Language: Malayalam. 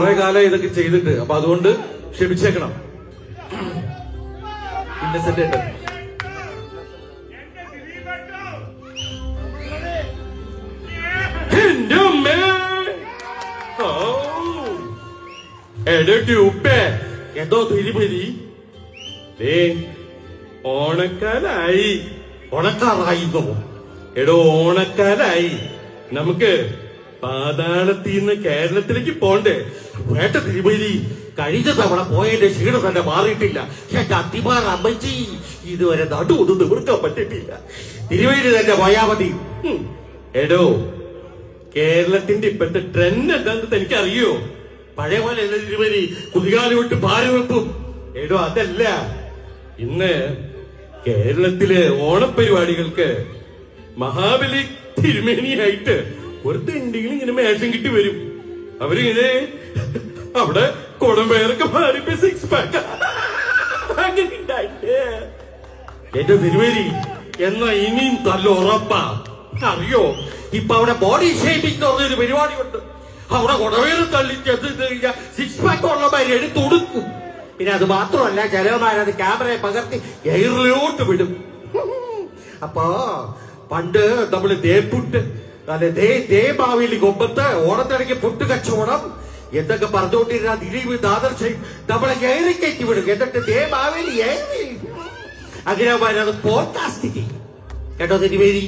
കുറെ കാലം ഇതൊക്കെ ചെയ്തിട്ട്, അപ്പൊ അതുകൊണ്ട് ക്ഷമിച്ചേക്കണം. ഇന്നസെന്റ് ഏട്ടൻ എന്റെ അമ്മേ, ഉപ്പേ എന്തോ തിരിപരി ഓണക്കാലായി. ഓണക്കാറായിന്നോ? എടോ ഓണക്കാലായി. നമുക്ക് പാതാളത്തിന്ന് കേരളത്തിലേക്ക് പോണ്ടേ? വേട്ട തിരുമേനി, കഴിഞ്ഞ തവണ പോയതിന്റെ ക്ഷീണം തന്നെ മാറിയിട്ടില്ല. എന്റെ അത്തിമാർ അമ്മച്ചി ഇതുവരെ നടുവൊന്നും നിവർക്കാൻ പറ്റിട്ടില്ല. തിരുമേനി തന്നെ പോയാ മതി. എടോ, കേരളത്തിന്റെ ഇപ്പോഴത്തെ ട്രെൻഡ് എന്താണെന്ന് എനിക്കറിയോ? പഴയ പോലെ അല്ല തിരുമേനി, കുതികാലം വിട്ട് ഭാരം വെപ്പും. എടോ അതല്ല, ഇന്ന് കേരളത്തിലെ ഓണപ്പരിപാടികൾക്ക് മഹാബലി തിരുമേനിയായിട്ട് ഒരുത്തെങ്കിലും ഇങ്ങനെ മേഷം കിട്ടി വരും. അവരിങ്ങനെ അവിടെ കുടമ്പേരൊക്കെ മാറിപ്പോ 6 പാക്ക് അങ്ങനെ ഉണ്ടായിട്ട്. എന്റെ തിരുമേനി എന്നാ ഇനിയും നല്ല ഉറപ്പാ. അറിയോ, ഇപ്പൊ അവിടെ ബോഡി ഷേപ്പിംഗ് എന്ന് പറഞ്ഞൊരു പരിപാടിയുണ്ട്. അവിടെ കുടവേറ് തള്ളി ചെന്ന് 6 പാക്ക് ഉള്ള മാതിരി എടുത്ത് കൊടുക്കും. പിന്നെ അത് മാത്രമല്ല, ചിലവന്മാരത് ക്യാമറയെ പകർത്തി എയറിലോട്ട് വിടും. അപ്പൊ പണ്ട് നമ്മള് ദേപ്പുട്ട് ദേമാവേലി കൊമ്പത്ത് ഓണത്തിടയ്ക്ക് പുട്ട് കച്ചവടം എന്തൊക്കെ പറഞ്ഞുകൊണ്ടിരുന്ന ദിലീപ് ദാദർശയും നമ്മളെ എയറി കയറ്റി വിടും. എന്നിട്ട് ദേമാവേലി അങ്ങനെ അത് പോഡ്കാസ്റ്റ് ചെയ്യും. കേട്ടോ തിരുവേദി?